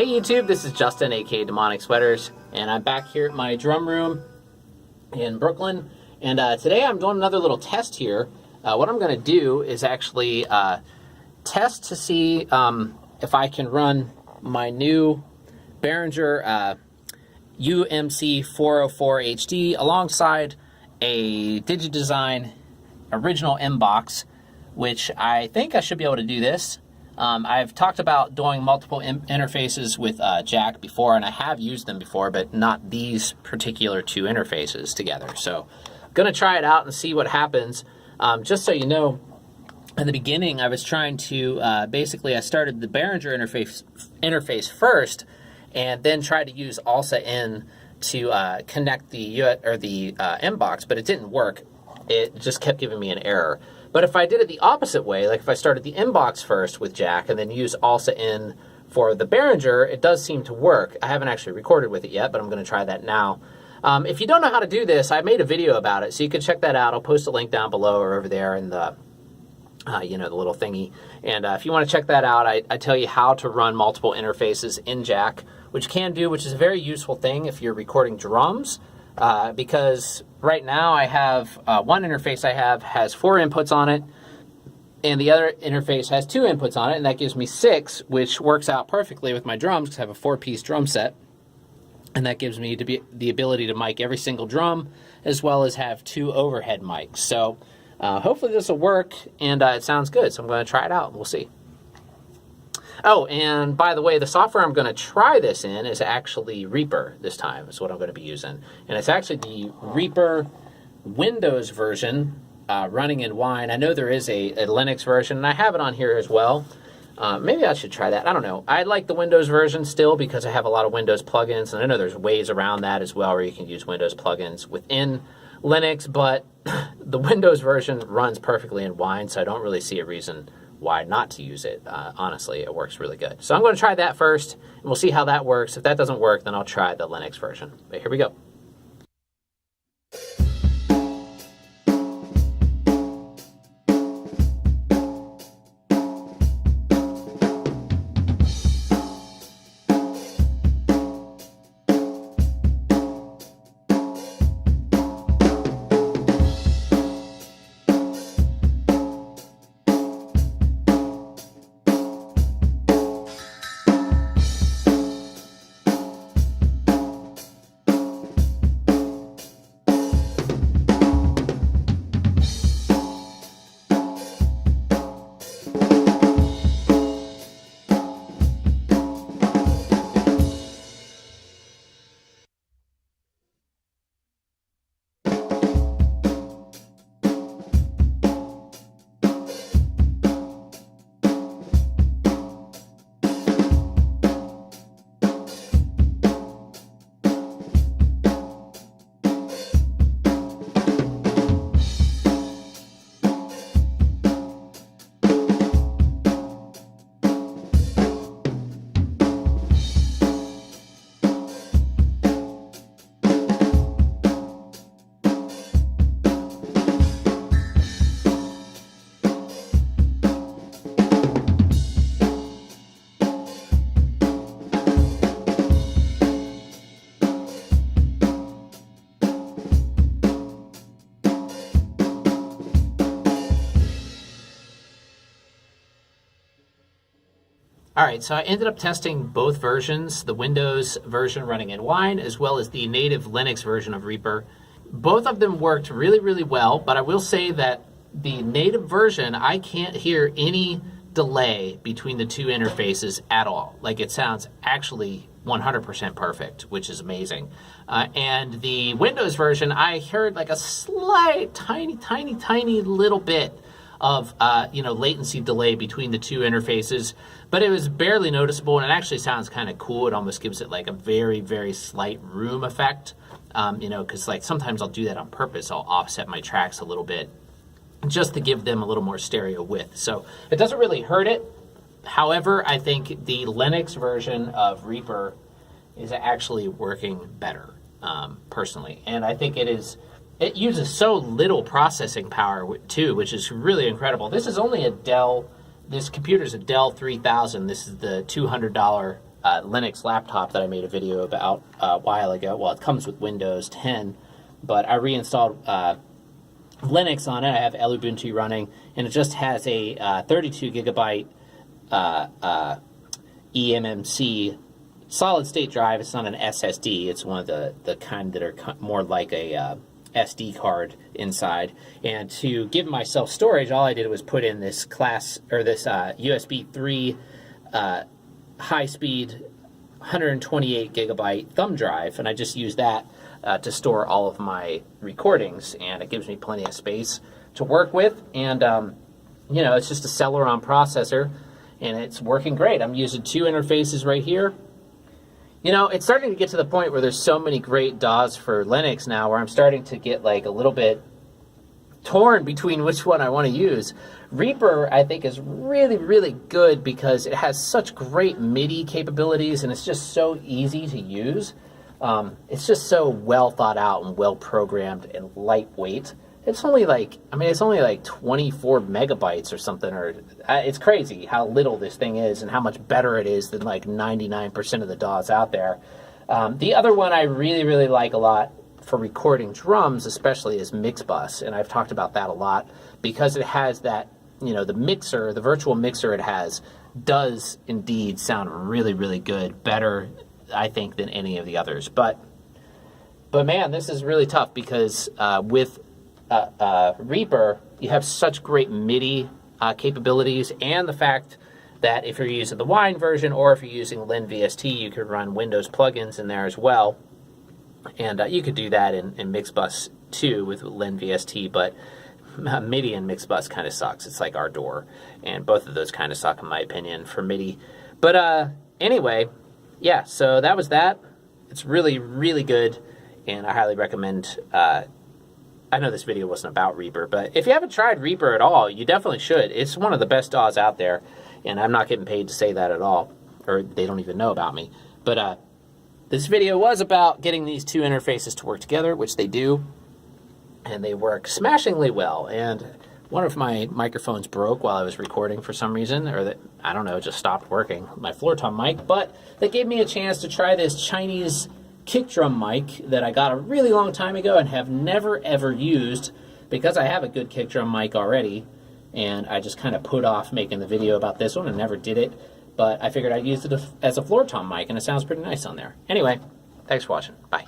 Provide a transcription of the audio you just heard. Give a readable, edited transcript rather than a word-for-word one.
Hey YouTube, this is Justin, aka Demonic Sweaters, and I'm back here at my drum room in Brooklyn. And today I'm doing another little test here. What I'm going to do is actually test to see if I can run my new Behringer UMC404HD alongside a DigiDesign original Mbox, which I think I should be able to do this. I've talked about doing multiple interfaces with jack before, and I have used them before, but not these particular two interfaces together. So I'm going to try it out and see what happens. Just so you know, in the beginning I was trying to, basically I started the Behringer interface first, and then tried to use ALSA-in to connect the Mbox, but it didn't work. It just kept giving me an error. But if I did it the opposite way, like if I started the Mbox first with jack and then used ALSA-in for the Behringer, it does seem to work. I haven't actually recorded with it yet, but I'm going to try that now. If you don't know how to do this, I made a video about it, so you can check that out. I'll post a link down below or over there in the, the little thingy. And if you want to check that out, I tell you how to run multiple interfaces in jack, which is a very useful thing if you're recording drums. Because right now I have one interface has 4 inputs on it, and the other interface has 2 inputs on it, and that gives me 6, which works out perfectly with my drums because I have a 4-piece drum set, and that gives me the ability to mic every single drum as well as have 2 overhead mics. So hopefully this will work, and it sounds good, so I'm going to try it out and we'll see. Oh, and by the way, the software I'm going to try this in is actually Reaper this time, is what I'm going to be using. And it's actually the Reaper Windows version running in Wine. I know there is a Linux version, and I have it on here as well. Maybe I should try that. I don't know. I like the Windows version still because I have a lot of Windows plugins, and I know there's ways around that as well where you can use Windows plugins within Linux, but the Windows version runs perfectly in Wine, so I don't really see a reason why not to use it. Honestly, it works really good. So I'm going to try that first, and we'll see how that works. If that doesn't work, then I'll try the Linux version. But here we go. Alright, so I ended up testing both versions, the Windows version running in Wine as well as the native Linux version of Reaper. Both of them worked really, really well, but I will say that the native version, I can't hear any delay between the two interfaces at all. Like, it sounds actually 100% perfect, which is amazing. And the Windows version, I heard like a slight, tiny little bit of latency delay between the two interfaces, but it was barely noticeable, and it actually sounds kind of cool. It almost gives it like a very, very slight room effect, because like sometimes I'll do that on purpose. I'll offset my tracks a little bit just to give them a little more stereo width. So it doesn't really hurt it. However, I think the Linux version of Reaper is actually working better, personally, and I think it uses so little processing power too, which is really incredible. This is only a Dell. This computer is a Dell 3000. This is the $200 Linux laptop that I made a video about a while ago. Well, it comes with Windows 10, but I reinstalled Linux on it. I have Ubuntu running, and it just has a 32 gigabyte eMMC solid state drive. It's not an SSD. It's one of the kind that are more like a SD card inside. And to give myself storage, all I did was put in this USB 3 high speed 128 gigabyte thumb drive, and I just use that to store all of my recordings, and it gives me plenty of space to work with. And you know, it's just a Celeron processor, and it's working great. I'm using two interfaces right here. You know, it's starting to get to the point where there's so many great DAWs for Linux now where I'm starting to get like a little bit torn between which one I want to use. Reaper, I think, is really, really good because it has such great MIDI capabilities, and it's just so easy to use. It's just so well thought out and well programmed and lightweight. It's only like, I mean, it's only like 24 megabytes or something, or it's crazy how little this thing is and how much better it is than like 99% of the DAWs out there. The other one I really, really like a lot for recording drums especially is Mixbus, and I've talked about that a lot because it has that, you know, the mixer, the virtual mixer it has does indeed sound really, really good, better I think than any of the others. But man, this is really tough because with Reaper, you have such great MIDI capabilities, and the fact that if you're using the Wine version or if you're using LinVST, you can run Windows plugins in there as well. And you could do that in Mixbus too with LinVST, but MIDI and Mixbus kind of sucks. It's like Ardor, and both of those kind of suck in my opinion for MIDI. But anyway, yeah, so that was that. It's really, really good, and I highly recommend. I know this video wasn't about Reaper, but if you haven't tried Reaper at all, you definitely should. It's one of the best DAWs out there, and I'm not getting paid to say that at all, or they don't even know about me. But this video was about getting these two interfaces to work together, which they do, and they work smashingly well. And one of my microphones broke while I was recording for some reason, or that, I don't know, it just stopped working, my floor tom mic, but that gave me a chance to try this Chinese kick drum mic that I got a really long time ago and have never ever used because I have a good kick drum mic already, and I just kind of put off making the video about this one and never did it, but I figured I'd use it as a floor tom mic, and it sounds pretty nice on there. Anyway, thanks for watching. Bye.